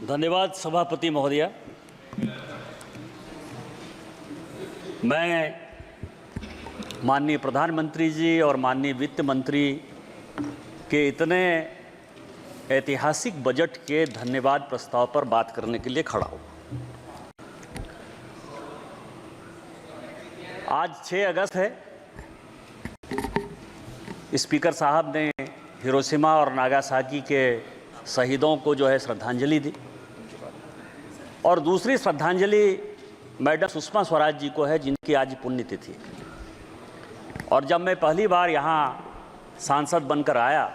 धन्यवाद सभापति महोदया। मैं माननीय प्रधानमंत्री जी और माननीय वित्त मंत्री के इतने ऐतिहासिक बजट के धन्यवाद प्रस्ताव पर बात करने के लिए खड़ा हूँ। आज 6 अगस्त है। स्पीकर साहब ने हिरोशिमा और नागासाकी के शहीदों को जो है श्रद्धांजलि दी और दूसरी श्रद्धांजलि मैडम सुषमा स्वराज जी को है, जिनकी आज पुण्यतिथि। और जब मैं पहली बार यहाँ सांसद बनकर आया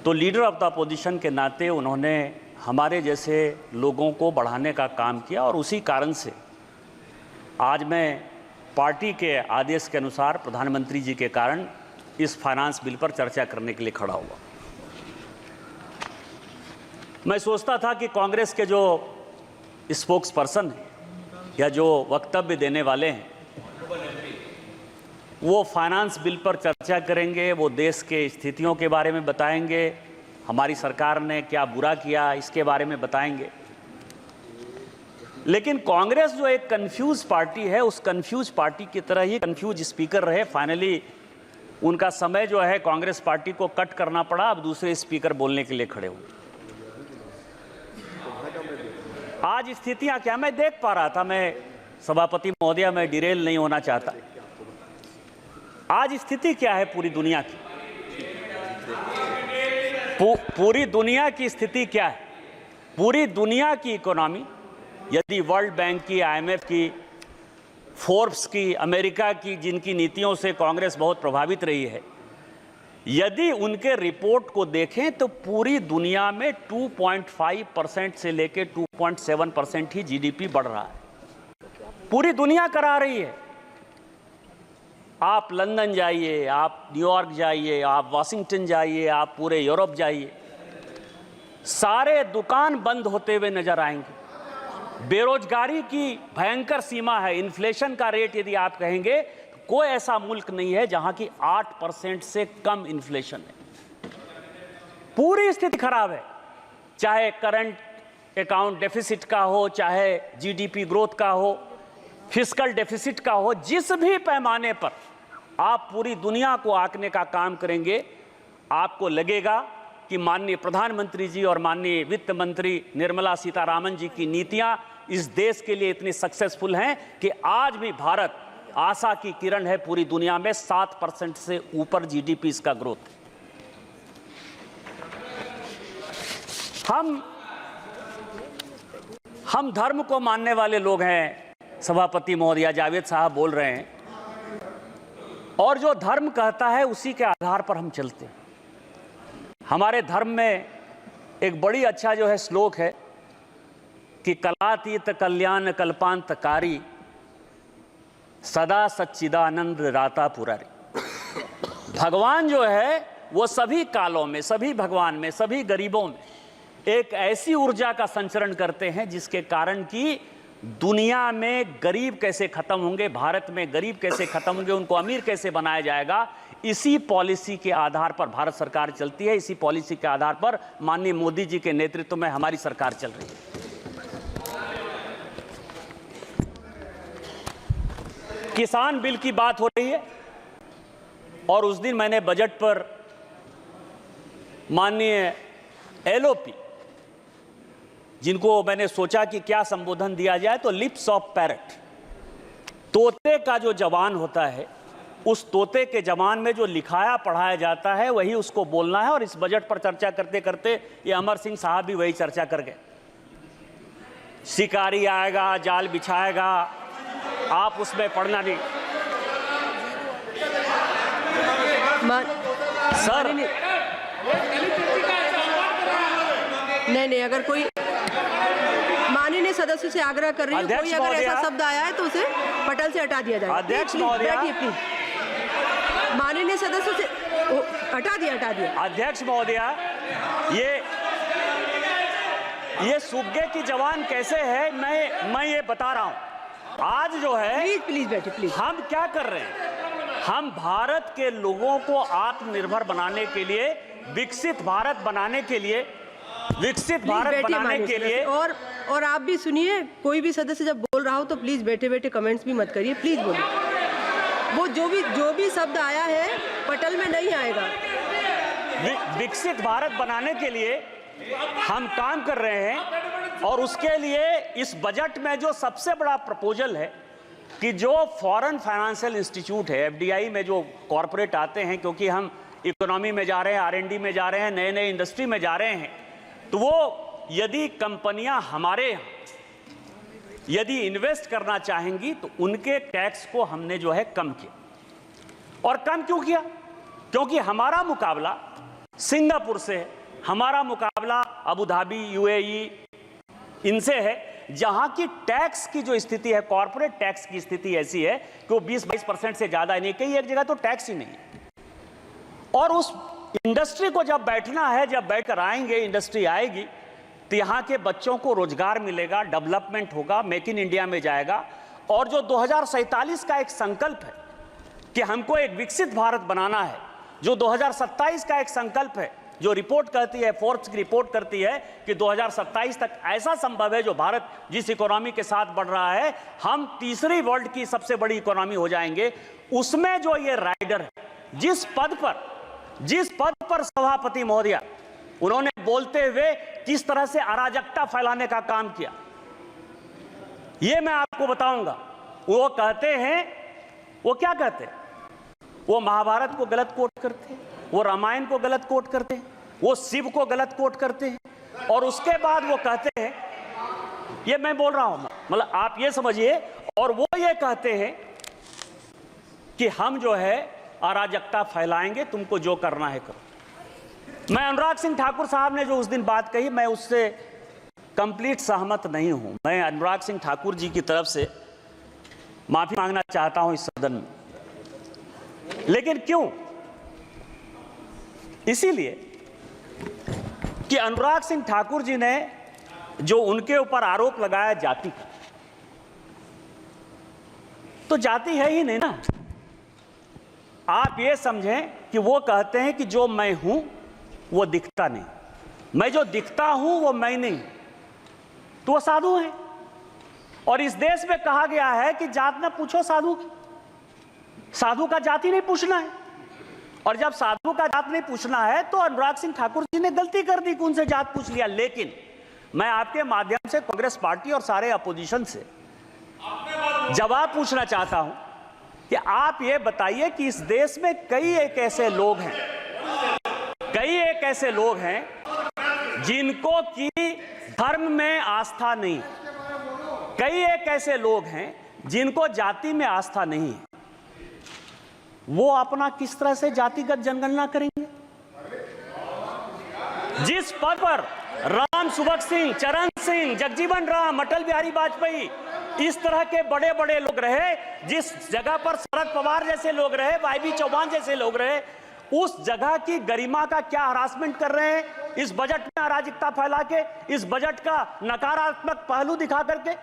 तो लीडर ऑफ द अपोजिशन के नाते उन्होंने हमारे जैसे लोगों को बढ़ाने का काम किया और उसी कारण से आज मैं पार्टी के आदेश के अनुसार प्रधानमंत्री जी के कारण इस फाइनेंस बिल पर चर्चा करने के लिए खड़ा हुआ। मैं सोचता था कि कांग्रेस के जो स्पोक्स पर्सन हैं या जो वक्तव्य देने वाले हैं वो फाइनेंस बिल पर चर्चा करेंगे, वो देश के स्थितियों के बारे में बताएंगे, हमारी सरकार ने क्या बुरा किया इसके बारे में बताएंगे। लेकिन कांग्रेस जो एक कंफ्यूज पार्टी है, उस कंफ्यूज पार्टी की तरह ही कंफ्यूज स्पीकर रहे। फाइनली उनका समय जो है कांग्रेस पार्टी को कट करना पड़ा, अब दूसरे स्पीकर बोलने के लिए खड़े हुए। आज स्थितियां क्या मैं देख पा रहा था, मैं सभापति महोदया मैं डिरेल नहीं होना चाहता। आज स्थिति क्या है पूरी दुनिया की, पूरी दुनिया की स्थिति क्या है? पूरी दुनिया की इकोनॉमी यदि वर्ल्ड बैंक की, IMF की, फोर्ब्स की, अमेरिका की, जिनकी नीतियों से कांग्रेस बहुत प्रभावित रही है, यदि उनके रिपोर्ट को देखें तो पूरी दुनिया में 2.5% से लेकर 2.7% ही GDP बढ़ रहा है। पूरी दुनिया करा रही है। आप लंदन जाइए, आप न्यूयॉर्क जाइए, आप वाशिंगटन जाइए, आप पूरे यूरोप जाइए, सारे दुकान बंद होते हुए नजर आएंगे। बेरोजगारी की भयंकर सीमा है। इन्फ्लेशन का रेट यदि आप कहेंगे, कोई ऐसा मुल्क नहीं है जहां की 8% से कम इन्फ्लेशन है। पूरी स्थिति खराब है, चाहे करंट अकाउंट डेफिसिट का हो, चाहे GDP ग्रोथ का हो, फिस्कल डेफिसिट का हो, जिस भी पैमाने पर आप पूरी दुनिया को आंकने का काम करेंगे, आपको लगेगा कि माननीय प्रधानमंत्री जी और माननीय वित्त मंत्री निर्मला सीतारामन जी की नीतियां इस देश के लिए इतनी सक्सेसफुल हैं कि आज भी भारत आशा की किरण है। पूरी दुनिया में 7% से ऊपर GDP इसका ग्रोथ है। हम धर्म को मानने वाले लोग हैं। सभापति महोदया, जावेद साहब बोल रहे हैं, और जो धर्म कहता है उसी के आधार पर हम चलते हैं। हमारे धर्म में एक बड़ी अच्छा जो है श्लोक है कि कलातीत कल्याण कल्पांतकारी सदा सच्चिदानंद दाता पुरारी। भगवान जो है वो सभी कालों में, सभी भगवान में, सभी गरीबों में एक ऐसी ऊर्जा का संचरण करते हैं जिसके कारण कि दुनिया में गरीब कैसे खत्म होंगे, भारत में गरीब कैसे खत्म होंगे, उनको अमीर कैसे बनाया जाएगा, इसी पॉलिसी के आधार पर भारत सरकार चलती है। इसी पॉलिसी के आधार पर माननीय मोदी जी के नेतृत्व में हमारी सरकार चल रही है। किसान बिल की बात हो रही है और उस दिन मैंने बजट पर माननीय LOP, जिनको मैंने सोचा कि क्या संबोधन दिया जाए, तो लिप्स ऑफ पैरट, तोते का जो जवान होता है, उस तोते के जवान में जो लिखाया पढ़ाया जाता है वही उसको बोलना है। और इस बजट पर चर्चा करते करते ये अमर सिंह साहब भी वही चर्चा कर गए। शिकारी आएगा, जाल बिछाएगा, आप उसमें पढ़ना नहीं। सर नहीं, अगर कोई माननीय सदस्य से आग्रह कर रही हूँ, कोई अगर ऐसा शब्द आया है तो उसे पटल से हटा दिया जाए। अध्यक्ष महोदया, माननीय सदस्य से हटा दिया। अध्यक्ष महोदया, ये सुग्गे की जवान कैसे है, मैं ये बता रहा हूं। आज जो है, प्लीज बैठिए प्लीज। हम क्या कर रहे हैं? हम भारत के लोगों को आत्मनिर्भर बनाने के लिए, विकसित भारत बनाने के लिए विकसित प्लीज भारत बैठिए बनाने माननीय के सदस्य। लिए और आप भी सुनिए, कोई भी सदस्य जब बोल रहा हो तो प्लीज बैठे बैठे कमेंट्स भी मत करिए, प्लीज बोलिए। वो जो भी शब्द आया है पटल में नहीं आएगा। विकसित भारत बनाने के लिए हम काम कर रहे हैं और उसके लिए इस बजट में जो सबसे बड़ा प्रपोजल है कि जो फॉरेन फाइनेंशियल इंस्टीट्यूट है, एफडीआई में जो कॉरपोरेट आते हैं, क्योंकि हम इकोनॉमी में जा रहे हैं, आरएनडी में जा रहे हैं, नए नए इंडस्ट्री में जा रहे हैं, तो वो यदि कंपनियां हमारे यहाँ यदि इन्वेस्ट करना चाहेंगी तो उनके टैक्स को हमने जो है कम किया। और कम क्यों किया? क्योंकि हमारा मुकाबला सिंगापुर से है, हमारा मुकाबला अबू धाबी, यूएई इनसे है, जहां की टैक्स की जो स्थिति है, कॉर्पोरेट टैक्स की स्थिति ऐसी है कि वो 20-22% से ज्यादा नहीं, कहीं एक जगह तो टैक्स ही नहीं है। और उस इंडस्ट्री को जब बैठना है, जब बैठकर आएंगे, इंडस्ट्री आएगी तो यहाँ के बच्चों को रोजगार मिलेगा, डेवलपमेंट होगा, मेक इन इंडिया में जाएगा। और जो 2047 का एक संकल्प है कि हमको एक विकसित भारत बनाना है, जो 2027 का एक संकल्प है, जो रिपोर्ट कहती है, फोर्ब्स की रिपोर्ट करती है कि 2027 तक ऐसा संभव है, जो भारत जिस इकोनॉमी के साथ बढ़ रहा है, हम तीसरी वर्ल्ड की सबसे बड़ी इकोनॉमी हो जाएंगे। उसमें जो ये राइडर है, जिस पद पर सभापति महोदय उन्होंने बोलते हुए किस तरह से अराजकता फैलाने का काम किया, ये मैं आपको बताऊंगा। वो कहते हैं, वो क्या कहते हैं? वो महाभारत को गलत कोट करते हैं, वो रामायण को गलत कोट करते हैं, वो शिव को गलत कोट करते हैं, और उसके बाद वो कहते हैं, ये मैं बोल रहा हूं, मतलब आप ये समझिए, और वो ये कहते हैं कि हम जो है अराजकता फैलाएंगे, तुमको जो करना है करो। मैं अनुराग सिंह ठाकुर साहब ने जो उस दिन बात कही, मैं उससे कंप्लीट सहमत नहीं हूं। मैं अनुराग सिंह ठाकुर जी की तरफ से माफी मांगना चाहता हूं इस सदन में। लेकिन क्यों? इसीलिए कि अनुराग सिंह ठाकुर जी ने जो उनके ऊपर आरोप लगाया जाति का, तो जाति है ही नहीं ना। आप ये समझें कि वो कहते हैं कि जो मैं हूं वो दिखता नहीं, मैं जो दिखता हूं वो मैं नहीं, तो वो साधु हैं। और इस देश में कहा गया है कि जात न पूछो साधु की, साधु का जाति नहीं पूछना है। और जब साधु का जात नहीं पूछना है तो अनुराग सिंह ठाकुर जी ने गलती कर दी कि उनसे जात पूछ लिया। लेकिन मैं आपके माध्यम से कांग्रेस पार्टी और सारे अपोजिशन से जवाब पूछना चाहता हूं कि आप ये बताइए कि इस देश में कई एक ऐसे लोग हैं जिनको की धर्म में आस्था नहीं, कई एक ऐसे लोग हैं जिनको जाति में आस्था नहीं है, वो अपना किस तरह से जातिगत जनगणना करेंगे? जिस पद पर राम सुभग सिंह, चरण सिंह, जगजीवन राम, अटल बिहारी वाजपेयी, इस तरह के बड़े बड़े लोग रहे, जिस जगह पर शरद पवार जैसे लोग रहे, वाईबी चौहान जैसे लोग रहे, उस जगह की गरिमा का क्या हरासमेंट कर रहे हैं इस बजट में अराजकता फैला के, इस बजट का नकारात्मक पहलू दिखा करके।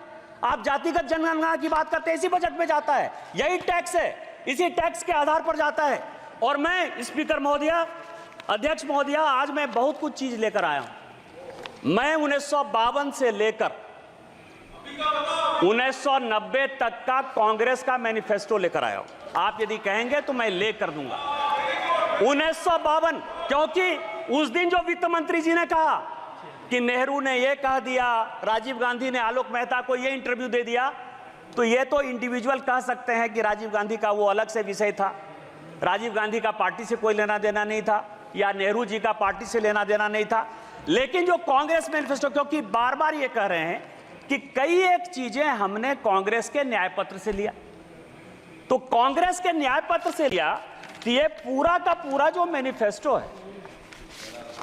आप जातिगत जनगणना की बात करते हैं, इसी बजट में जाता है, यही टैक्स है, इसी टैक्स के आधार पर जाता है। और मैं स्पीकर महोदय, अध्यक्ष महोदय, आज मैं बहुत कुछ चीज लेकर आया हूं। मैं 1952 से लेकर 1990 तक का कांग्रेस का मैनिफेस्टो लेकर आया हूं। आप यदि कहेंगे तो मैं लेकर दूंगा 1952, क्योंकि उस दिन जो वित्त मंत्री जी ने कहा कि नेहरू ने यह कह दिया, राजीव गांधी ने आलोक मेहता को यह इंटरव्यू दे दिया, तो ये तो इंडिविजुअल कह सकते हैं कि राजीव गांधी का वो अलग से विषय था, राजीव गांधी का पार्टी से कोई लेना देना नहीं था, या नेहरू जी का पार्टी से लेना देना नहीं था। लेकिन जो कांग्रेस मैनिफेस्टो, क्योंकि बार बार ये कह रहे हैं कि कई एक चीजें हमने कांग्रेस के न्याय पत्र से लिया, तो कांग्रेस के न्याय पत्र से लिया, तो ये पूरा का पूरा जो मैनिफेस्टो है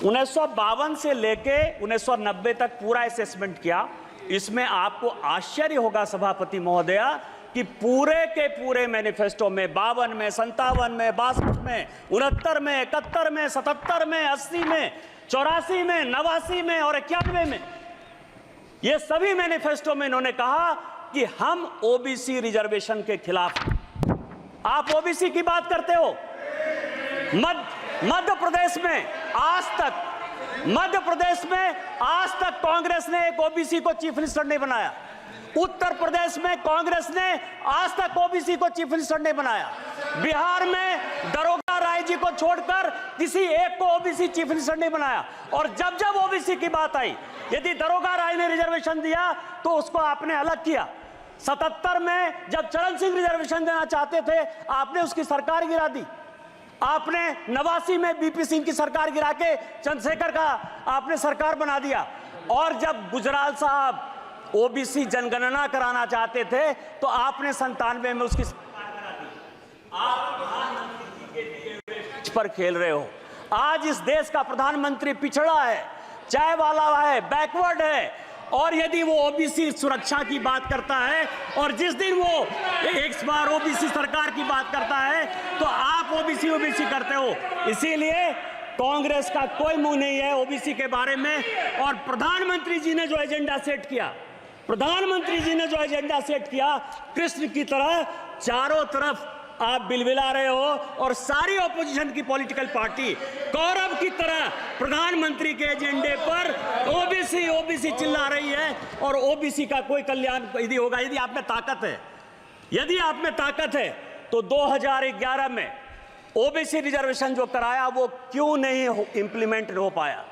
1952 से लेके 1990 तक पूरा असेसमेंट किया। इसमें आपको आश्चर्य होगा सभापति महोदय कि पूरे के पूरे मैनिफेस्टो में 52 में, 57 में, 62 में, 69 में, 71 में, 77 में, 80 में, 84 में, 89 में और 91 में, ये सभी मैनिफेस्टो में इन्होंने कहा कि हम ओबीसी रिजर्वेशन के खिलाफ। आप ओबीसी की बात करते हो, मध्य प्रदेश में आज तक मध्य प्रदेश में आज तक कांग्रेस ने एक ओबीसी को चीफ मिनिस्टर नहीं बनाया। उत्तर प्रदेश में कांग्रेस ने आज तक ओबीसी को चीफ मिनिस्टर नहीं बनाया। बिहार में दरोगा राय जी को छोड़कर किसी एक को ओबीसी चीफ मिनिस्टर नहीं बनाया। और जब जब ओबीसी की बात आई, यदि दरोगा राय ने रिजर्वेशन दिया तो उसको आपने अलग किया। 77 में जब चरण सिंह रिजर्वेशन देना चाहते थे, आपने उसकी सरकार गिरा दी। आपने 89 में बीपी सिंह की सरकार गिरा के चंद्रशेखर का आपने सरकार बना दिया। और जब गुजराल साहब ओबीसी जनगणना कराना चाहते थे तो आपने 97 में उसकी सरकार करा दी। आप प्रधानमंत्री के दिए हुए पर खेल रहे हो। आज इस देश का प्रधानमंत्री पिछड़ा है, चाय वाला है, बैकवर्ड है। और यदि वो ओबीसी सुरक्षा की बात करता है और जिस दिन वो एक बार ओबीसी सरकार की बात करता है तो आप ओबीसी करते हो। इसीलिए कांग्रेस का कोई मुंह नहीं है ओबीसी के बारे में। और प्रधानमंत्री जी ने जो एजेंडा सेट किया, कृष्ण की तरह चारों तरफ आप बिलबिला रहे हो और सारी ऑपोजिशन की पॉलिटिकल पार्टी कौरव की तरह प्रधानमंत्री के एजेंडे पर ओबीसी चिल्ला रही है। और ओबीसी का कोई कल्याण यदि होगा, यदि आप में ताकत है तो 2011 में ओबीसी रिजर्वेशन जो कराया वो क्यों नहीं इंप्लीमेंट हो पाया?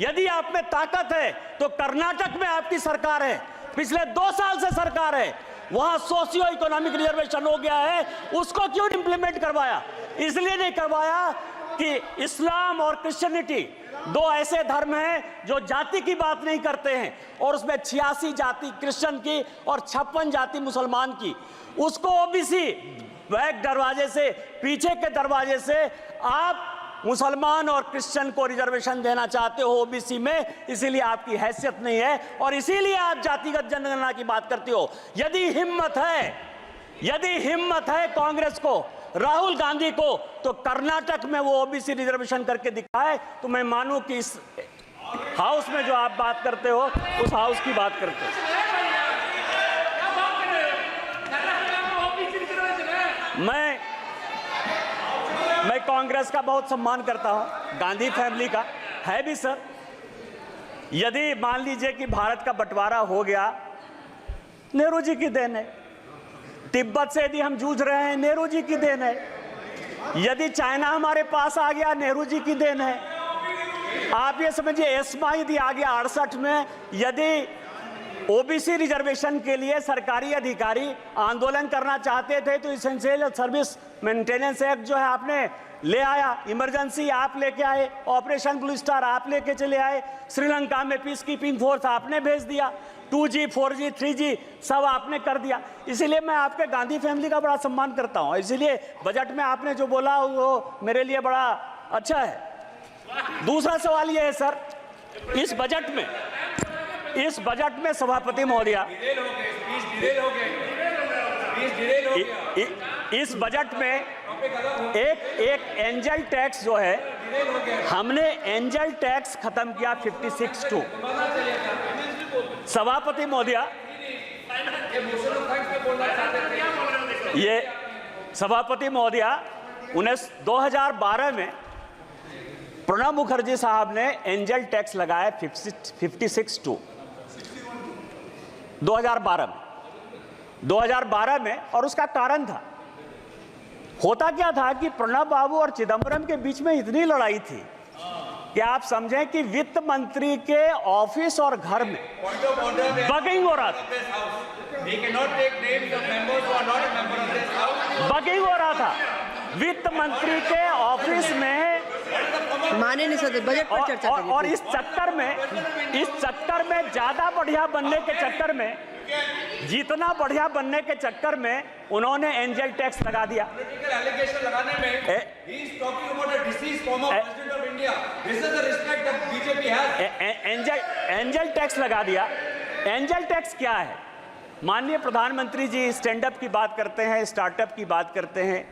यदि आप में ताकत है तो कर्नाटक में आपकी सरकार है, पिछले 2 साल से सरकार है, वहां सोशियो इकोनॉमिक रिजर्वेशन हो गया है, उसको क्यों इंप्लीमेंट करवाया? इसलिए नहीं करवाया कि इस्लाम और क्रिश्चियनिटी 2 ऐसे धर्म हैं जो जाति की बात नहीं करते हैं और उसमें 86 जाति क्रिश्चियन की और 56 जाति मुसलमान की। उसको ओबीसी बैक दरवाजे से, पीछे के दरवाजे से आप मुसलमान और क्रिश्चियन को रिजर्वेशन देना चाहते हो ओबीसी में, इसीलिए आपकी हैसियत नहीं है और इसीलिए आप जातिगत जनगणना की बात करते हो। यदि हिम्मत है कांग्रेस को, राहुल गांधी को, तो कर्नाटक में वो ओबीसी रिजर्वेशन करके दिखाए तो मैं मानूं कि इस हाउस में जो आप बात करते हो उस हाउस की बात करते हो। मैं कांग्रेस का बहुत सम्मान करता हूं, गांधी फैमिली का है भी सर। यदि मान लीजिए कि भारत का बंटवारा हो गया, नेहरू जी की देन है। तिब्बत से यदि हम जूझ रहे हैं, नेहरू जी की देन है। यदि चाइना हमारे पास आ गया, नेहरू जी की देन है। आप ये समझिए एस्मा यदि आ गया 68 में, यदि ओबीसी रिजर्वेशन के लिए सरकारी अधिकारी आंदोलन करना चाहते थे तो इसेंशियल सर्विस मेंटेनेंस एक्ट जो है आपने ले आया, इमरजेंसी आप लेके आए, ऑपरेशन ब्लू स्टार आप लेके चले आए, श्रीलंका में पीस कीपिंग फोर्स आपने भेज दिया, 2G 4G 3G सब आपने कर दिया। इसीलिए मैं आपके गांधी फैमिली का बड़ा सम्मान करता हूं। इसीलिए बजट में आपने जो बोला वो मेरे लिए बड़ा अच्छा है। दूसरा सवाल ये है सर, इस बजट में सभापति महोदया, इस बजट में एक एंजल टैक्स जो है, हमने एंजल टैक्स खत्म किया 56(2). सभापति महोदया, ये सभापति महोदया 2012 में प्रणब मुखर्जी साहब ने एंजल टैक्स लगाया 56(2) 2012 में। और उसका कारण था, होता क्या था कि प्रणब बाबू और चिदंबरम के बीच में इतनी लड़ाई थी कि आप समझें कि वित्त मंत्री के ऑफिस और घर में बगिंग हो रहा था। बगिंग हो रहा था वित्त मंत्री के ऑफिस में, माने नहीं सकते बजट पर चर्चा करिए। और इस चक्कर में ज्यादा बढ़िया बनने के चक्कर में, जितना बढ़िया बनने के चक्कर में उन्होंने एंजल टैक्स लगा दिया। एंजल टैक्स लगा दिया। एंजल टैक्स क्या है? माननीय प्रधानमंत्री जी स्टैंड अप की बात करते हैं, स्टार्टअप की बात करते हैं,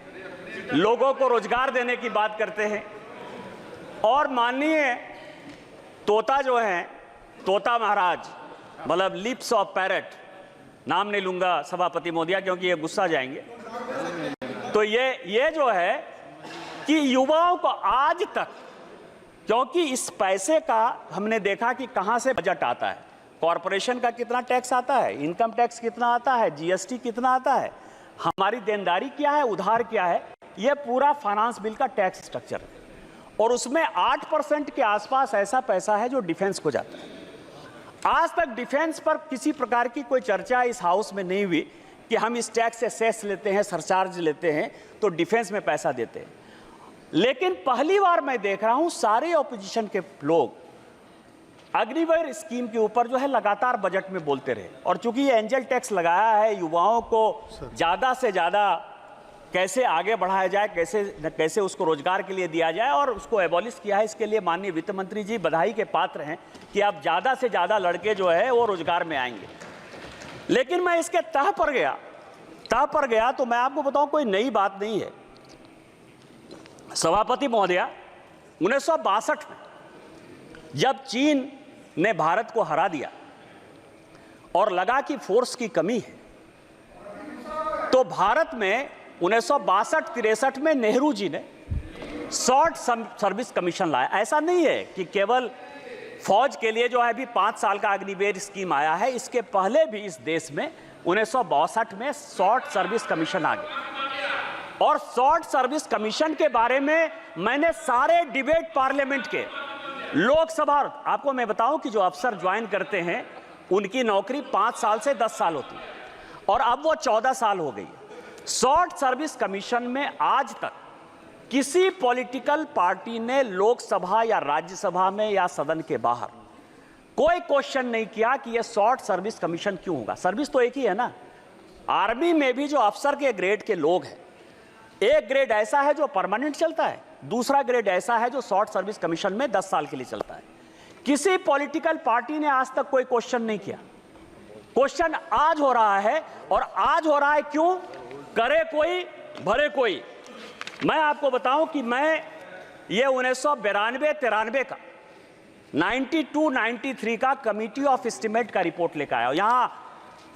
लोगों को रोजगार देने की बात करते हैं। और माननीय तोता जो है, तोता महाराज, मतलब लिप्स ऑफ पैरट, नाम नहीं लूंगा सभापति महोदया क्योंकि ये गुस्सा जाएंगे, तो ये जो है कि युवाओं को आज तक क्योंकि इस पैसे का हमने देखा कि कहां से बजट आता है, कॉरपोरेशन का कितना टैक्स आता है, इनकम टैक्स कितना आता है, जीएसटी कितना आता है, हमारी देनदारी क्या है, उधार क्या है, यह पूरा फाइनेंस बिल का टैक्स स्ट्रक्चर है। और उसमें 8% के आसपास ऐसा पैसा है जो डिफेंस को जाता है। आज तक डिफेंस पर किसी प्रकार की कोई चर्चा इस हाउस में नहीं हुई कि हम इस टैक्स से सेस लेते हैं, सरचार्ज लेते हैं तो डिफेंस में पैसा देते हैं। लेकिन पहली बार मैं देख रहा हूं सारे ऑपोजिशन के लोग अग्निवीर स्कीम के ऊपर जो है लगातार बजट में बोलते रहे। और चूंकि ये एंजल टैक्स लगाया है, युवाओं को ज्यादा से ज्यादा कैसे आगे बढ़ाया जाए, कैसे उसको रोजगार के लिए दिया जाए और उसको एबॉलिश किया है, इसके लिए माननीय वित्त मंत्री जी बधाई के पात्र हैं कि अब ज्यादा से ज्यादा लड़के जो है वो रोजगार में आएंगे। लेकिन मैं इसके तह पर गया तो मैं आपको बताऊं कोई नई बात नहीं है। सभापति महोदया, 1962 में जब चीन ने भारत को हरा दिया और लगा कि फोर्स की कमी है, तो भारत में 1962-63 में नेहरू जी ने शॉर्ट सर्विस कमीशन लाया। ऐसा नहीं है कि केवल फौज के लिए जो है अभी 5 साल का अग्निवीर स्कीम आया है, इसके पहले भी इस देश में 1962 में शॉर्ट सर्विस कमीशन आ गया। और शॉर्ट सर्विस कमीशन के बारे में मैंने सारे डिबेट पार्लियामेंट के, लोकसभा, आपको मैं बताऊं कि जो अफसर ज्वाइन करते हैं उनकी नौकरी 5 साल से 10 साल होती है और अब वो 14 साल हो गई है। शॉर्ट सर्विस कमीशन में आज तक किसी पॉलिटिकल पार्टी ने लोकसभा या राज्यसभा में या सदन के बाहर कोई क्वेश्चन नहीं किया कि यह शॉर्ट सर्विस कमीशन क्यों होगा। सर्विस तो एक ही है ना। आर्मी में भी जो अफसर के ग्रेड के लोग हैं, एक ग्रेड ऐसा है जो परमानेंट चलता है, दूसरा ग्रेड ऐसा है जो शॉर्ट सर्विस कमीशन में 10 साल के लिए चलता है। किसी पॉलिटिकल पार्टी ने आज तक कोई क्वेश्चन नहीं किया। क्वेश्चन आज हो रहा है, और आज हो रहा है क्यों? करे कोई भरे कोई। मैं आपको बताऊं कि मैं ये 1992-93 का 92-93 का कमिटी ऑफ एस्टीमेट का रिपोर्ट लेकर आया। यहां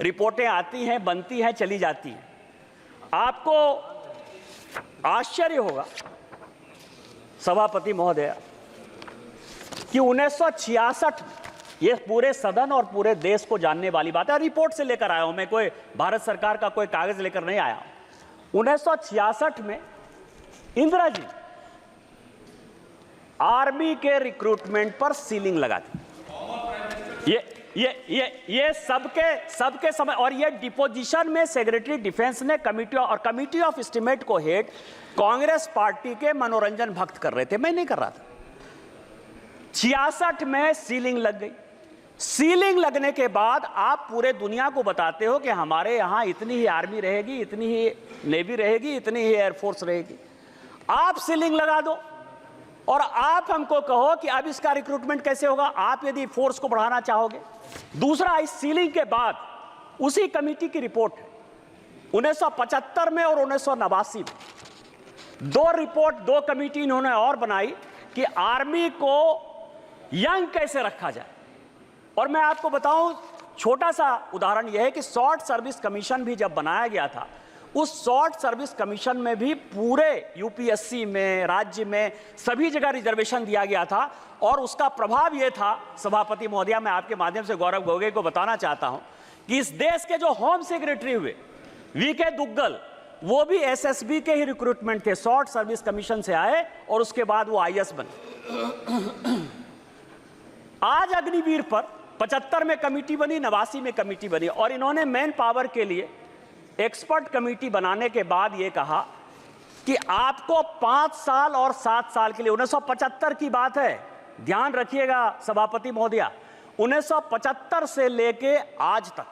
रिपोर्टें आती हैं, बनती हैं, चली जाती हैं। आपको आश्चर्य होगा सभापति महोदय कि 1966 में, ये पूरे सदन और पूरे देश को जानने वाली बात है, रिपोर्ट से लेकर आया हूं मैं, कोई भारत सरकार का कोई कागज लेकर नहीं आया। 1966 में इंदिरा जी आर्मी के रिक्रूटमेंट पर सीलिंग लगा दी। ये सबके समय, और ये डिपोजिशन में सेक्रेटरी डिफेंस ने कमिटी ऑफ एस्टीमेट को हेड कांग्रेस पार्टी के मनोरंजन भक्त कर रहे थे, मैं नहीं कर रहा था। 66 में सीलिंग लग गई। सीलिंग लगने के बाद आप पूरे दुनिया को बताते हो कि हमारे यहां इतनी ही आर्मी रहेगी, इतनी ही नेवी रहेगी, इतनी ही एयरफोर्स रहेगी। आप सीलिंग लगा दो और आप हमको कहो कि अब इसका रिक्रूटमेंट कैसे होगा, आप यदि फोर्स को बढ़ाना चाहोगे। दूसरा, इस सीलिंग के बाद उसी कमेटी की रिपोर्ट है 1975 में और 1989 में, 2 रिपोर्ट, 2 कमेटी इन्होंने और बनाई कि आर्मी को यंग कैसे रखा जाए। और मैं आपको बताऊं, छोटा सा उदाहरण यह है कि शॉर्ट सर्विस कमीशन भी जब बनाया गया था, उस शॉर्ट सर्विस कमीशन में भी पूरे यूपीएससी में, राज्य में, सभी जगह रिजर्वेशन दिया गया था। और उसका प्रभाव यह था, सभापति महोदया, मैं आपके माध्यम से गौरव गोगोई को बताना चाहता हूं कि इस देश के जो होम सेक्रेटरी हुए वीके दुग्गल, वो भी एसएसबी के ही रिक्रूटमेंट थे, शॉर्ट सर्विस कमीशन से आए और उसके बाद वो आईएएस बने। आज अग्निवीर पर 75 में कमेटी बनी, 89 में कमेटी बनी, और इन्होंने मैन पावर के लिए एक्सपर्ट कमेटी बनाने के बाद यह कहा कि आपको 5 साल और 7 साल के लिए, 1975 की बात है, ध्यान रखिएगा सभापति महोदया, 1975 से लेके आज तक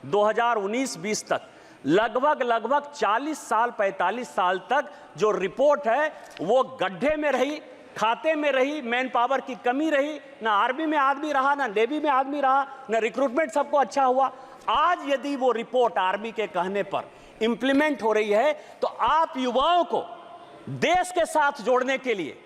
2019-20 तक लगभग 40 साल 45 साल तक जो रिपोर्ट है वो गड्ढे में रही, खाते में रही, मैन पावर की कमी रही, ना आर्मी में आदमी रहा, ना नेवी में आदमी रहा, ना रिक्रूटमेंट सबको अच्छा हुआ। आज यदि वो रिपोर्ट आर्मी के कहने पर इंप्लीमेंट हो रही है तो आप युवाओं को देश के साथ जोड़ने के लिए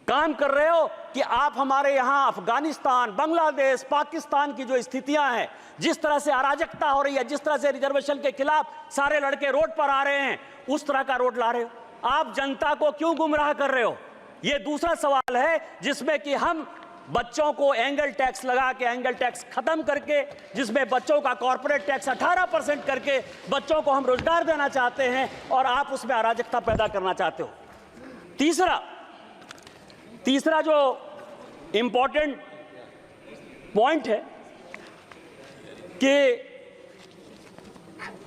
काम कर रहे हो कि आप हमारे यहां अफगानिस्तान, बांग्लादेश, पाकिस्तान की जो स्थितियां हैं, जिस तरह से अराजकता हो रही है, जिस तरह से रिजर्वेशन के खिलाफ सारे लड़के रोड पर आ रहे हैं, उस तरह का रोड ला रहे हो। आप जनता को क्यों गुमराह कर रहे हो? ये दूसरा सवाल है जिसमें कि हम बच्चों को एंगल टैक्स लगा के, एंगल टैक्स खत्म करके, जिसमें बच्चों का कॉर्पोरेट टैक्स 18% करके बच्चों को हम रोजगार देना चाहते हैं, और आप उसमें अराजकता पैदा करना चाहते हो। तीसरा जो इंपॉर्टेंट पॉइंट है कि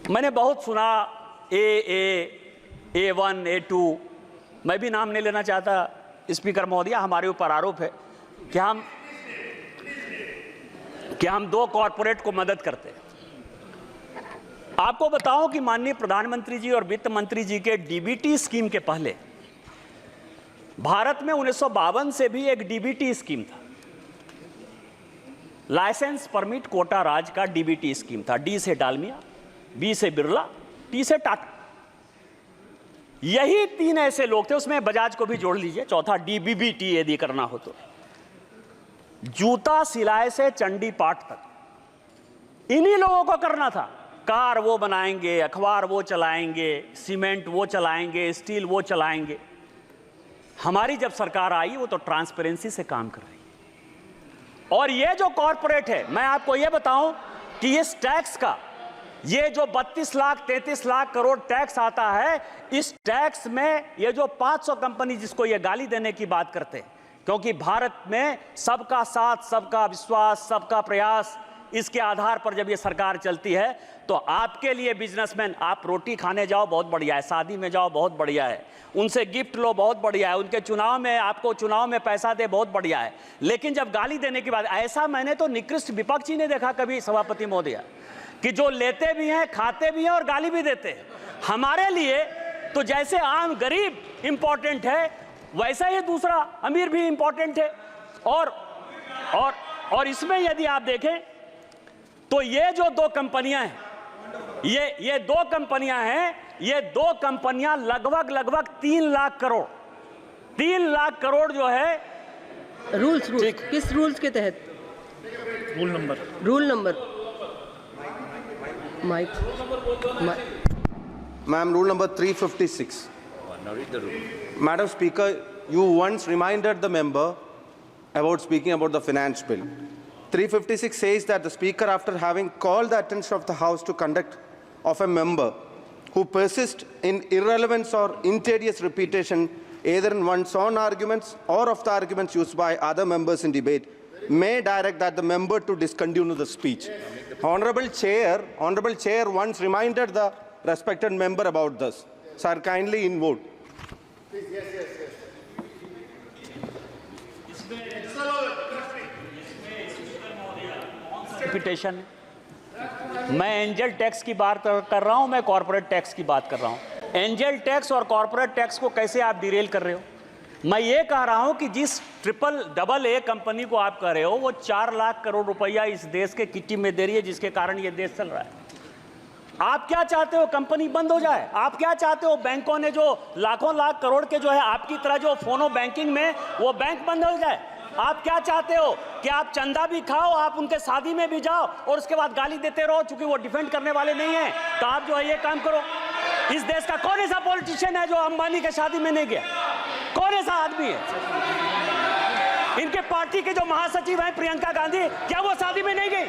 मैंने बहुत सुना A1, A2, मैं भी नाम नहीं लेना चाहता स्पीकर महोदया, हमारे ऊपर आरोप है कि हम दो कॉरपोरेट को मदद करते हैं। आपको बताऊं कि माननीय प्रधानमंत्री जी और वित्त मंत्री जी के डीबीटी स्कीम के पहले भारत में 1952 से भी एक डीबीटी स्कीम था, लाइसेंस परमिट कोटा राज का डीबीटी स्कीम था। डी से डालमिया, बी से बिरला, टी से टाटा, यही तीन ऐसे लोग थे, उसमें बजाज को भी जोड़ लीजिए, चौथा डीबीबीटी यदि करना हो तो। जूता सिलाई से चंडी पाठ तक इन्हीं लोगों को करना था। कार वो बनाएंगे, अखबार वो चलाएंगे, सीमेंट वो चलाएंगे, स्टील वो चलाएंगे। हमारी जब सरकार आई वो तो ट्रांसपेरेंसी से काम कर रही है। और ये जो कॉरपोरेट है, मैं आपको ये बताऊं कि इस टैक्स का, ये जो 32 लाख 33 लाख करोड़ टैक्स आता है, इस टैक्स में ये जो 500 कंपनी जिसको ये गाली देने की बात करते हैं, क्योंकि भारत में सबका साथ, सबका विश्वास, सबका प्रयास, इसके आधार पर जब ये सरकार चलती है, तो आपके लिए बिजनेसमैन, आप रोटी खाने जाओ बहुत बढ़िया है, शादी में जाओ बहुत बढ़िया है, उनसे गिफ्ट लो बहुत बढ़िया है, उनके चुनाव में आपको चुनाव में पैसा दे बहुत बढ़िया है, लेकिन जब गाली देने की बात, ऐसा मैंने तो निकृष्ट विपक्ष ही नहीं देखा कभी सभापति महोदय, कि जो लेते भी हैं, खाते भी हैं और गाली भी देते हैं। हमारे लिए तो जैसे आम गरीब इंपॉर्टेंट है, वैसा ही दूसरा अमीर भी इंपॉर्टेंट है। और इसमें यदि आप देखें तो ये जो दो कंपनियां हैं, ये दो कंपनियां लगभग 3 लाख करोड़ जो है। रूल्स किस रूल्स के तहत? Rule number mike Ma'am, rule number 356. Madam Speaker, you once reminded the member about speaking about the finance bill. 356 says that the Speaker, after having called the attention of the House to conduct of a member who persists in irrelevance or injurious repetition, either in one's own arguments or of the arguments used by other members in debate, may direct that the member to discontinue the speech. Honorable Chair once reminded the respected member about this. Sir, kindly in vote. Repetition, मैं angel tax की बात कर रहा हूं, मैं corporate tax की बात कर रहा हूं। एंजल टैक्स और कॉर्पोरेट टैक्स को कैसे आप डिरेल कर रहे हो? मैं ये कह रहा हूं कि जिस AA कंपनी को आप कह रहे हो, वो 4 लाख करोड़ रुपया इस देश के किट्टी में दे रही है, जिसके कारण ये देश चल रहा है। आप क्या चाहते हो? कंपनी बंद हो जाए? आप क्या चाहते हो? बैंकों ने जो लाखों लाख करोड़ के जो है आपकी तरह जो फोनो बैंकिंग में वो बैंक बंद हो जाए? आप क्या चाहते हो कि आप चंदा भी खाओ, आप उनके शादी में भी जाओ और उसके बाद गाली देते रहो, चूंकि वो डिफेंड करने वाले नहीं है? तो आप जो है ये काम करो। इस देश का कौन ऐसा पॉलिटिशियन है जो अंबानी के शादी में नहीं गया? कौन ऐसा आदमी है? इनके पार्टी के जो महासचिव हैं प्रियंका गांधी, क्या वो शादी में नहीं गई?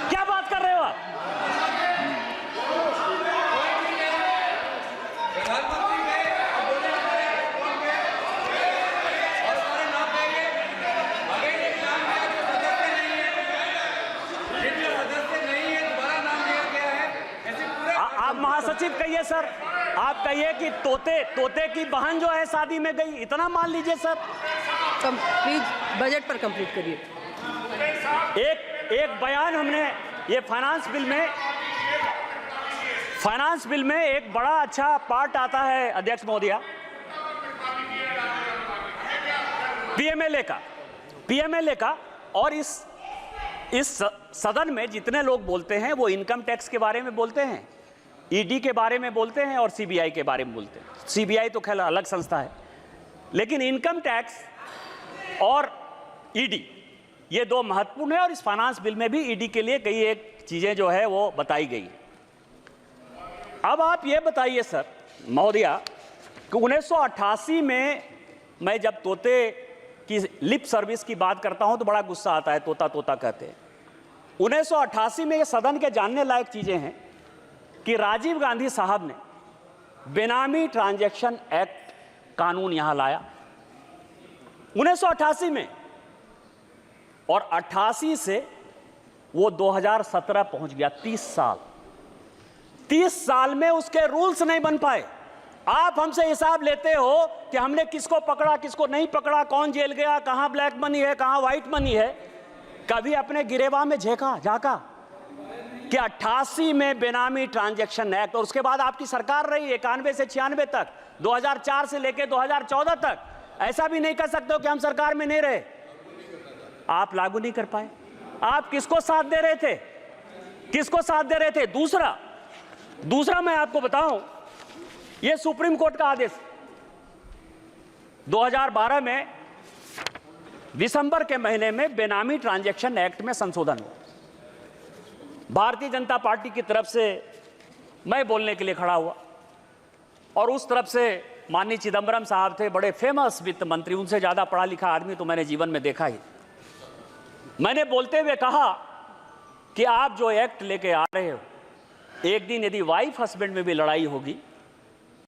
क्या बात कर रहे हो आप? आप महासचिव कहिए सर, आप कहिए कि तोते की बहन जो है शादी में गई, इतना मान लीजिए सर। प्लीज बजट पर कंप्लीट करिए। एक बयान हमने ये फाइनेंस बिल में एक बड़ा अच्छा पार्ट आता है अध्यक्ष महोदया, पीएमएलए का। और इस सदन में जितने लोग बोलते हैं वो इनकम टैक्स के बारे में बोलते हैं, ईडी के बारे में बोलते हैं और सीबीआई के बारे में बोलते हैं। सीबीआई तो खैर अलग संस्था है, लेकिन इनकम टैक्स और ईडी ये दो महत्वपूर्ण है। और इस फाइनेंस बिल में भी ईडी के लिए कई एक चीजें जो है वो बताई गई। अब आप ये बताइए सर महोदया कि 1988 में मैं जब तोते की लिप सर्विस की बात करता हूं तो बड़ा गुस्सा आता है, तोता तोता कहते हैं। 1988 में ये सदन के जानने लायक चीजें हैं कि राजीव गांधी साहब ने बेनामी ट्रांजैक्शन एक्ट कानून यहां लाया 1988 में, और 88 से वो 2017 पहुंच गया। 30 साल में उसके रूल्स नहीं बन पाए। आप हमसे हिसाब लेते हो कि हमने किसको पकड़ा, किसको नहीं पकड़ा, कौन जेल गया, कहां ब्लैक मनी है, कहां व्हाइट मनी है। कभी अपने गिरेबान में झांका कि 88 में बेनामी ट्रांजैक्शन एक्ट, और उसके बाद आपकी सरकार रही 91 से 96 तक, 2004 से लेकर 2014 तक। ऐसा भी नहीं कर सकते हो कि हम सरकार में नहीं रहे। आप लागू नहीं कर पाए। आप किसको साथ दे रहे थे, किसको साथ दे रहे थे? दूसरा मैं आपको बताऊं, यह सुप्रीम कोर्ट का आदेश 2012 में दिसंबर के महीने में बेनामी ट्रांजैक्शन एक्ट में संशोधन हुआ। भारतीय जनता पार्टी की तरफ से मैं बोलने के लिए खड़ा हुआ, और उस तरफ से माननीय चिदंबरम साहब थे, बड़े फेमस वित्त मंत्री, उनसे ज्यादा पढ़ा लिखा आदमी तो मैंने जीवन में देखा ही। मैंने बोलते हुए कहा कि आप जो एक्ट लेके आ रहे हो, एक दिन यदि वाइफ हस्बैंड में भी लड़ाई होगी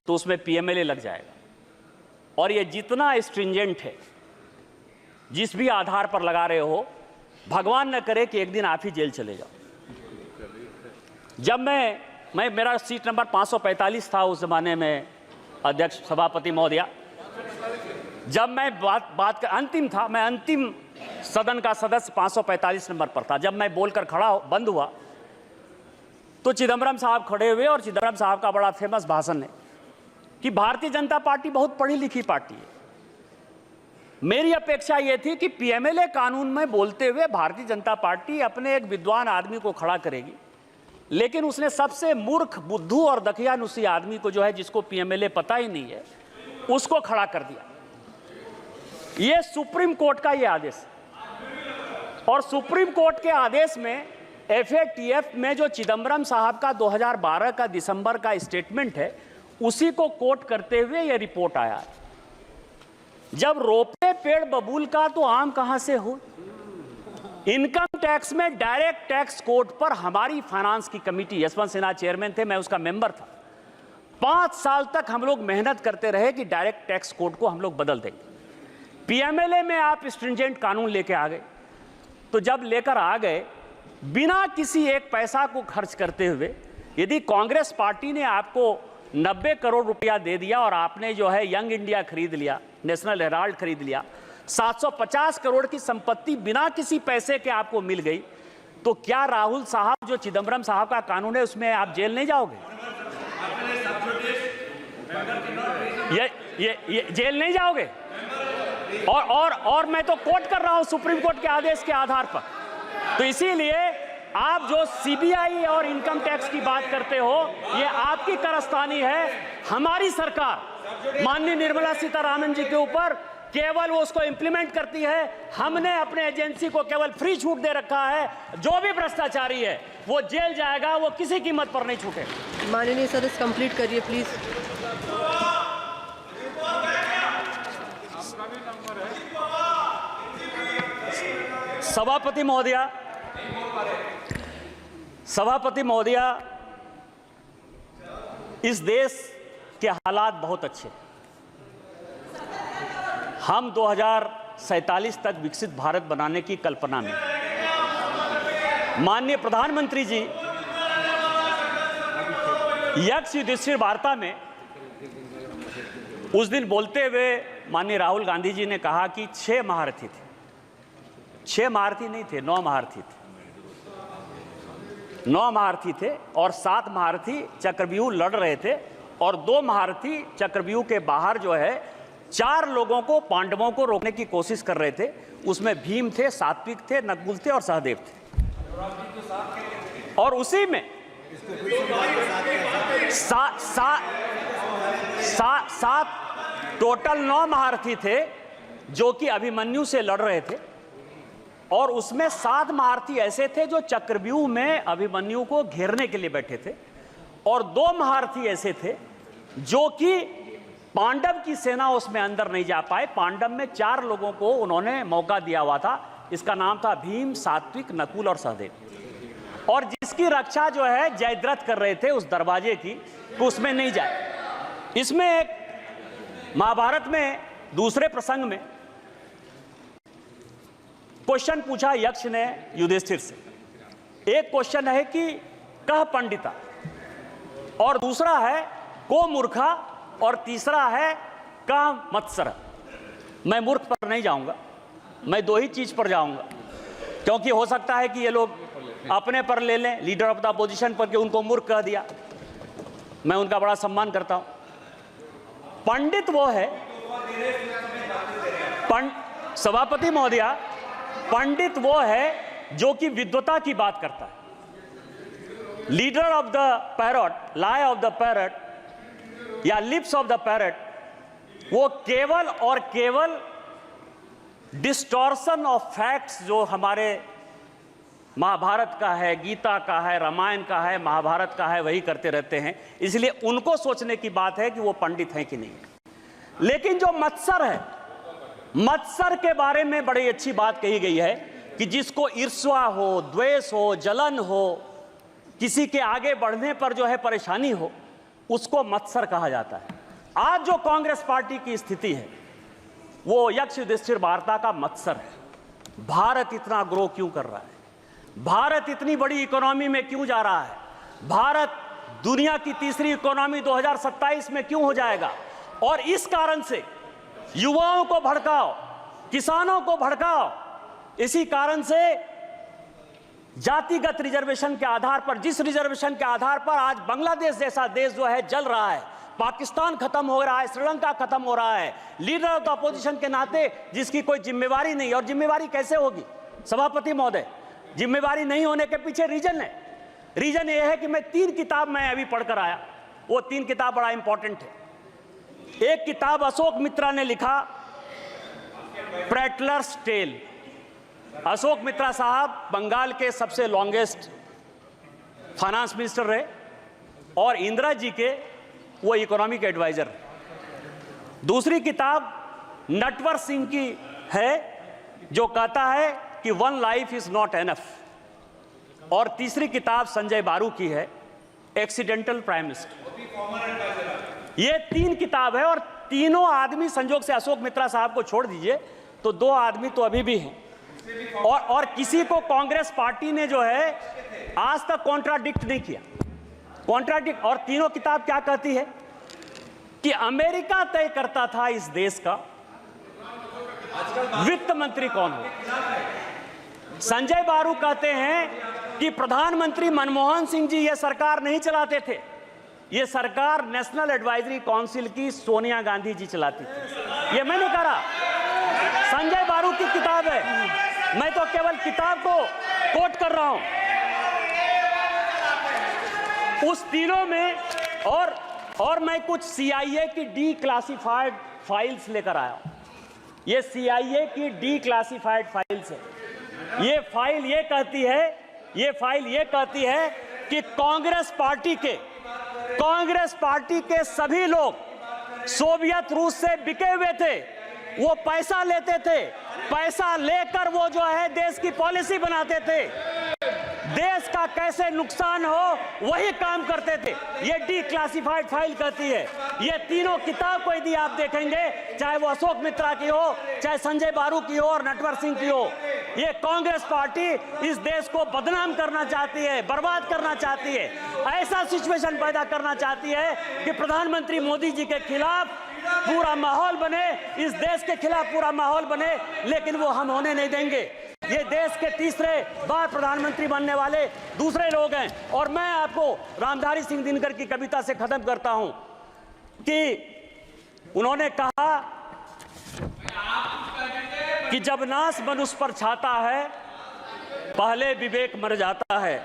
तो उसमें पीएमएलए लग जाएगा, और ये जितना स्ट्रिंजेंट है, जिस भी आधार पर लगा रहे हो, भगवान न करे कि एक दिन आप ही जेल चले जाओ। जब मैं मेरा सीट नंबर 545 था उस जमाने में, अध्यक्ष सभापति महोदया, जब मैं बात का अंतिम था, मैं अंतिम सदन का सदस्य 545 नंबर पर था। जब मैं बोलकर बंद हुआ तो चिदंबरम साहब खड़े हुए, और चिदंबरम साहब का बड़ा फेमस भाषण है कि भारतीय जनता पार्टी बहुत पढ़ी लिखी पार्टी है। मेरी अपेक्षा यह थी कि पीएमएलए कानून में बोलते हुए भारतीय जनता पार्टी अपने एक विद्वान आदमी को खड़ा करेगी, लेकिन उसने सबसे मूर्ख, बुद्धू और दकियानुसी आदमी को, जो है जिसको पीएमएलए पता ही नहीं है, उसको खड़ा कर दिया। यह सुप्रीम कोर्ट का यह आदेश, और सुप्रीम कोर्ट के आदेश में एफएटीएफ में जो चिदंबरम साहब का 2012 का दिसंबर का स्टेटमेंट है, उसी को कोट करते हुए यह रिपोर्ट आया है। जब रोपे पेड़ बबूल का तो आम कहां से हो। इनकम टैक्स में डायरेक्ट टैक्स कोड पर हमारी फाइनेंस की कमेटी, यशवंत सिन्हा चेयरमैन थे, मैं उसका मेंबर था, 5 साल तक हम लोग मेहनत करते रहे कि डायरेक्ट टैक्स कोड को हम लोग बदल देंगे। पीएमएलए में आप स्ट्रिंजेंट कानून लेके आ गए, तो जब लेकर आ गए बिना किसी एक पैसा को खर्च करते हुए, यदि कांग्रेस पार्टी ने आपको 90 करोड़ रुपया दे दिया और आपने जो है यंग इंडिया खरीद लिया, नेशनल हेराल्ड खरीद लिया, 750 करोड़ की संपत्ति बिना किसी पैसे के आपको मिल गई, तो क्या राहुल साहब जो चिदंबरम साहब का कानून है उसमें आप जेल नहीं जाओगे? ये जेल नहीं जाओगे? और मैं तो कोट कर रहा हूं सुप्रीम कोर्ट के आदेश के आधार पर। तो इसीलिए आप जो सीबीआई और इनकम टैक्स की बात करते हो, ये आपकी कारस्तानी है। हमारी सरकार माननीय निर्मला सीतारामन जी के ऊपर केवल वो उसको इंप्लीमेंट करती है। हमने अपने एजेंसी को केवल फ्री छूट दे रखा है। जो भी भ्रष्टाचारी है वो जेल जाएगा, वो किसी कीमत पर नहीं छूटे। माननीय सदस्य कंप्लीट करिए प्लीज। सभापति महोदया, इस देश के हालात बहुत अच्छे। हम 2047 तक विकसित भारत बनाने की कल्पना में, माननीय प्रधानमंत्री जी यक्ष युधिष्ठिर वार्ता में उस दिन बोलते हुए माननीय राहुल गांधी जी ने कहा कि 6 महारथी थे। 6 महारथी नहीं थे, 9 महारथी थे। 9 महारथी थे और 7 महारथी चक्रव्यूह लड़ रहे थे, और 2 महारथी चक्रव्यूह के बाहर जो है 4 लोगों को, पांडवों को रोकने की कोशिश कर रहे थे। उसमें भीम थे, सात्विक थे, नकुल थे और सहदेव थे। और उसी में सात टोटल 9 महारथी थे जो कि अभिमन्यु से लड़ रहे थे, और उसमें 7 महारथी ऐसे थे जो चक्रव्यूह में अभिमन्यु को घेरने के लिए बैठे थे, और 2 महारथी ऐसे थे जो कि पांडव की सेना उसमें अंदर नहीं जा पाए। पांडव में 4 लोगों को उन्होंने मौका दिया हुआ था, इसका नाम था भीम, सात्विक, नकुल और सहदेव, और जिसकी रक्षा जो है जयद्रथ कर रहे थे उस दरवाजे की, तो उसमें नहीं जाए। इसमें एक महाभारत में दूसरे प्रसंग में क्वेश्चन पूछा यक्ष ने युधिष्ठिर से। एक क्वेश्चन है कि कह पंडिता, और दूसरा है को मूर्खा, और तीसरा है कह मत्सर। मैं मूर्ख पर नहीं जाऊंगा, मैं 2 ही चीज पर जाऊंगा, क्योंकि हो सकता है कि ये लोग अपने पर ले लें, लीडर ऑफ द अपोजिशन पर, कि उनको मूर्ख कह दिया। मैं उनका बड़ा सम्मान करता हूं। पंडित वो है, सभापति महोदया, पंडित वो है जो कि विद्वता की बात करता है। Leader of the parrot, lie of the parrot या लिप्स ऑफ द पैरट, वो केवल और केवल डिस्टॉर्शन ऑफ फैक्ट्स जो हमारे महाभारत का है, गीता का है, रामायण का है, महाभारत का है, वही करते रहते हैं। इसलिए उनको सोचने की बात है कि वो पंडित हैं कि नहीं। लेकिन जो मत्सर है, मत्सर के बारे में बड़ी अच्छी बात कही गई है कि जिसको ईर्ष्या हो, द्वेष हो, जलन हो, किसी के आगे बढ़ने पर जो है परेशानी हो, उसको मत्सर कहा जाता है। आज जो कांग्रेस पार्टी की स्थिति है वो यक्ष युधिष्ठिर वार्ता का मत्सर है। भारत इतना ग्रो क्यों कर रहा है, भारत इतनी बड़ी इकोनॉमी में क्यों जा रहा है, भारत दुनिया की तीसरी इकोनॉमी 2027 में क्यों हो जाएगा, और इस कारण से युवाओं को भड़काओ, किसानों को भड़काओ। इसी कारण से जातिगत रिजर्वेशन के आधार पर, जिस रिजर्वेशन के आधार पर आज बांग्लादेश जैसा देश जो है जल रहा है, पाकिस्तान खत्म हो रहा है, श्रीलंका खत्म हो रहा है, लीडर ऑफ द अपोजिशन के नाते जिसकी कोई जिम्मेवारी नहीं। और जिम्मेवारी कैसे होगी सभापति महोदय? जिम्मेवारी नहीं होने के पीछे रीजन है। रीजन ये है कि मैं 3 किताब मैं अभी पढ़कर आया, वो 3 किताब बड़ा इंपॉर्टेंट है। एक किताब अशोक मित्रा ने लिखा, प्रेटलर्स टेल। अशोक मित्रा साहब बंगाल के सबसे लॉन्गेस्ट फाइनेंस मिनिस्टर रहे, और इंदिरा जी के वो इकोनॉमिक एडवाइजर। दूसरी किताब नटवर सिंह की है जो कहता है कि 1 लाइफ इज नॉट एनफ, और तीसरी किताब संजय बारू की है, एक्सीडेंटल प्राइम मिनिस्टर। ये 3 किताब है, और तीनों आदमी, संजोग से अशोक मित्रा साहब को छोड़ दीजिए तो 2 आदमी तो अभी भी हैं, और किसी को कांग्रेस पार्टी ने जो है आज तक कॉन्ट्राडिक्ट नहीं किया। कॉन्ट्राडिक्ट। और तीनों किताब क्या कहती है कि अमेरिका तय करता था इस देश का वित्त मंत्री कौन हो। संजय बारू कहते हैं कि प्रधानमंत्री मनमोहन सिंह जी ये सरकार नहीं चलाते थे, ये सरकार नेशनल एडवाइजरी काउंसिल की सोनिया गांधी जी चलाती थी। ये मैं नहीं कह रहा, संजय बारू की किताब है, मैं तो केवल किताब को कोट कर रहा हूं। उस तीनों में और मैं कुछ CIA की डीक्लासिफाइड फाइल्स लेकर आया। ये CIA की डीक्लासिफाइड फाइल्स है। ये फाइल ये कहती है कि कांग्रेस पार्टी के सभी लोग सोवियत रूस से बिके हुए थे, वो पैसा लेते थे, पैसा लेकर वो जो है देश की पॉलिसी बनाते थे, देश का कैसे नुकसान हो वही काम करते थे। ये डीक्लासिफाइड फाइल कहती है। ये तीनों किताब को यदि आप देखेंगे, चाहे वो अशोक मित्रा की हो, चाहे संजय बारू की हो और नटवर सिंह की हो, ये कांग्रेस पार्टी इस देश को बदनाम करना चाहती है, बर्बाद करना चाहती है, ऐसा सिचुएशन पैदा करना चाहती है कि प्रधानमंत्री मोदी जी के खिलाफ पूरा माहौल बने, इस देश के खिलाफ पूरा माहौल बने, लेकिन वो हम होने नहीं देंगे। ये देश के तीसरे बार प्रधानमंत्री बनने वाले दूसरे लोग हैं। और मैं आपको रामधारी सिंह दिनकर की कविता से खत्म करता हूं कि उन्होंने कहा कि जब नाश मनुष्य पर छाता है, पहले विवेक मर जाता है।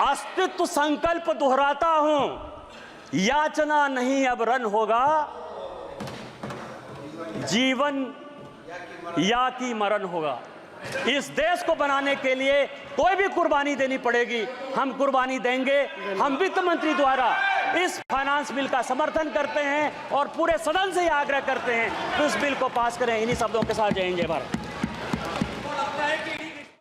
अस्तित्व संकल्प दोहराता हूं, याचना नहीं अब रन होगा, जीवन या की मरण होगा। इस देश को बनाने के लिए कोई भी कुर्बानी देनी पड़ेगी, हम कुर्बानी देंगे। हम वित्त मंत्री द्वारा इस फाइनेंस बिल का समर्थन करते हैं और पूरे सदन से आग्रह करते हैं कि उस बिल को पास करें। इन्हीं शब्दों के साथ जय हिंद जय भारत।